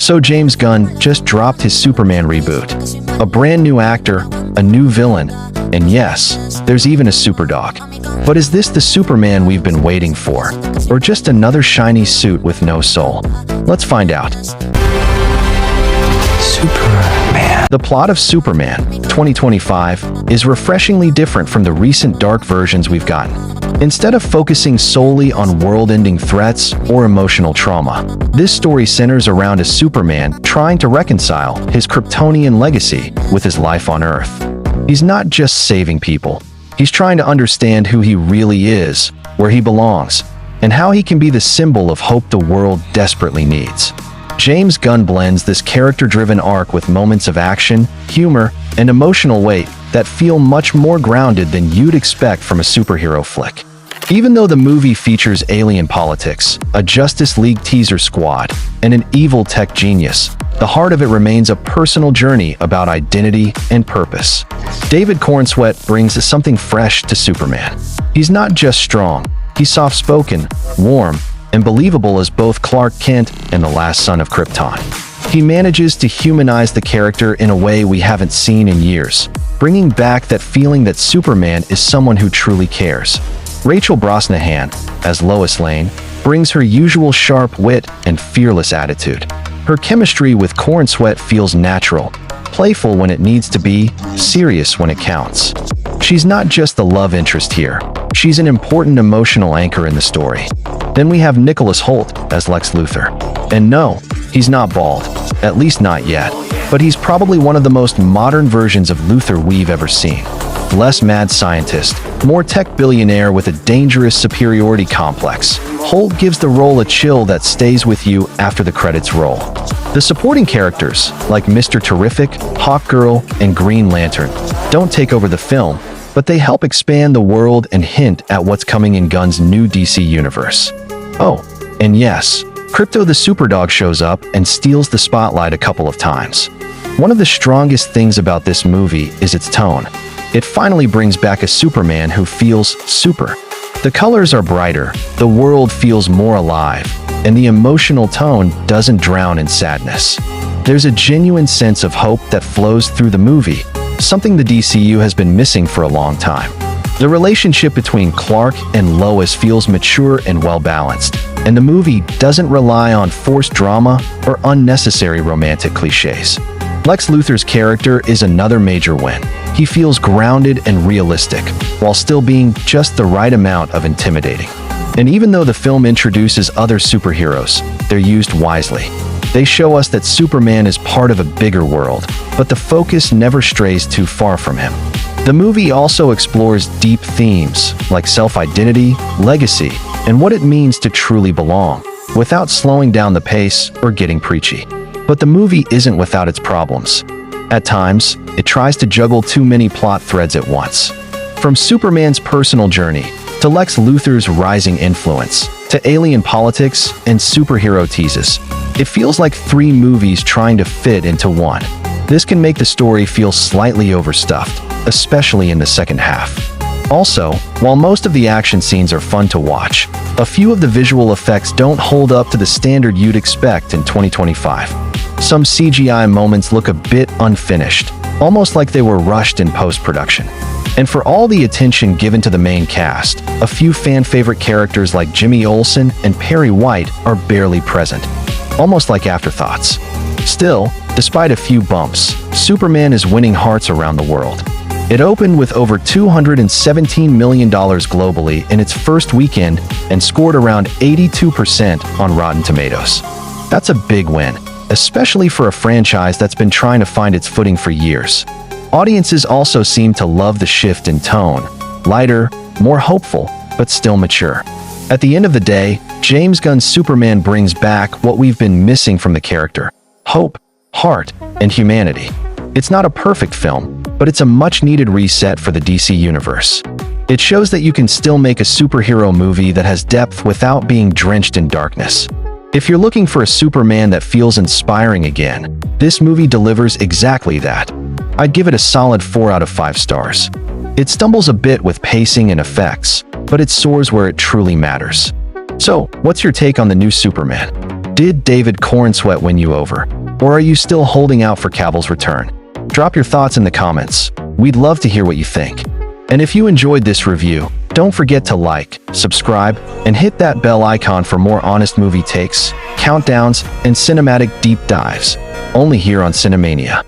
So James Gunn just dropped his Superman reboot. A brand new actor, a new villain, and yes, there's even a superdog. But is this the Superman we've been waiting for? Or just another shiny suit with no soul? Let's find out. Superman. The plot of Superman 2025 is refreshingly different from the recent dark versions we've gotten. Instead of focusing solely on world-ending threats or emotional trauma, this story centers around a Superman trying to reconcile his Kryptonian legacy with his life on Earth. He's not just saving people. He's trying to understand who he really is, where he belongs, and how he can be the symbol of hope the world desperately needs. James Gunn blends this character-driven arc with moments of action, humor, and emotional weight that feel much more grounded than you'd expect from a superhero flick. Even though the movie features alien politics, a Justice League teaser squad, and an evil tech genius, the heart of it remains a personal journey about identity and purpose. David Corenswet brings something fresh to Superman. He's not just strong, he's soft-spoken, warm, and believable as both Clark Kent and the last son of Krypton. He manages to humanize the character in a way we haven't seen in years, bringing back that feeling that Superman is someone who truly cares. Rachel Brosnahan, as Lois Lane, brings her usual sharp wit and fearless attitude. Her chemistry with Corenswet feels natural, playful when it needs to be, serious when it counts. She's not just the love interest here, she's an important emotional anchor in the story. Then we have Nicholas Hoult as Lex Luthor. And no, he's not bald, at least not yet, but he's probably one of the most modern versions of Luthor we've ever seen. Less mad scientist, more tech billionaire with a dangerous superiority complex, Hoult gives the role a chill that stays with you after the credits roll. The supporting characters, like Mr. Terrific, Hawkgirl, and Green Lantern, don't take over the film, but they help expand the world and hint at what's coming in Gunn's new DC universe. Oh, and yes, Krypto the Superdog shows up and steals the spotlight a couple of times. One of the strongest things about this movie is its tone. It finally brings back a Superman who feels super. The colors are brighter, the world feels more alive, and the emotional tone doesn't drown in sadness. There's a genuine sense of hope that flows through the movie, something the DCU has been missing for a long time. The relationship between Clark and Lois feels mature and well-balanced, and the movie doesn't rely on forced drama or unnecessary romantic cliches. Lex Luthor's character is another major win. He feels grounded and realistic, while still being just the right amount of intimidating. And even though the film introduces other superheroes, they're used wisely. They show us that Superman is part of a bigger world, but the focus never strays too far from him. The movie also explores deep themes like self-identity, legacy, and what it means to truly belong, without slowing down the pace or getting preachy. But the movie isn't without its problems. At times, it tries to juggle too many plot threads at once. From Superman's personal journey, to Lex Luthor's rising influence, to alien politics and superhero teases, it feels like three movies trying to fit into one. This can make the story feel slightly overstuffed, especially in the second half. Also, while most of the action scenes are fun to watch, a few of the visual effects don't hold up to the standard you'd expect in 2025. Some CGI moments look a bit unfinished, almost like they were rushed in post-production. And for all the attention given to the main cast, a few fan-favorite characters like Jimmy Olsen and Perry White are barely present, almost like afterthoughts. Still, despite a few bumps, Superman is winning hearts around the world. It opened with over $217 million globally in its first weekend and scored around 82% on Rotten Tomatoes. That's a big win, especially for a franchise that's been trying to find its footing for years. Audiences also seem to love the shift in tone, lighter, more hopeful, but still mature. At the end of the day, James Gunn's Superman brings back what we've been missing from the character: hope, heart, and humanity. It's not a perfect film, but it's a much-needed reset for the DC universe. It shows that you can still make a superhero movie that has depth without being drenched in darkness. If you're looking for a Superman that feels inspiring again, this movie delivers exactly that. I'd give it a solid 4 out of 5 stars. It stumbles a bit with pacing and effects, but it soars where it truly matters. So, what's your take on the new Superman? Did David Corenswet win you over? Or are you still holding out for Cavill's return? Drop your thoughts in the comments. We'd love to hear what you think. And if you enjoyed this review, don't forget to like, subscribe, and hit that bell icon for more honest movie takes, countdowns, and cinematic deep dives, only here on Cinemania.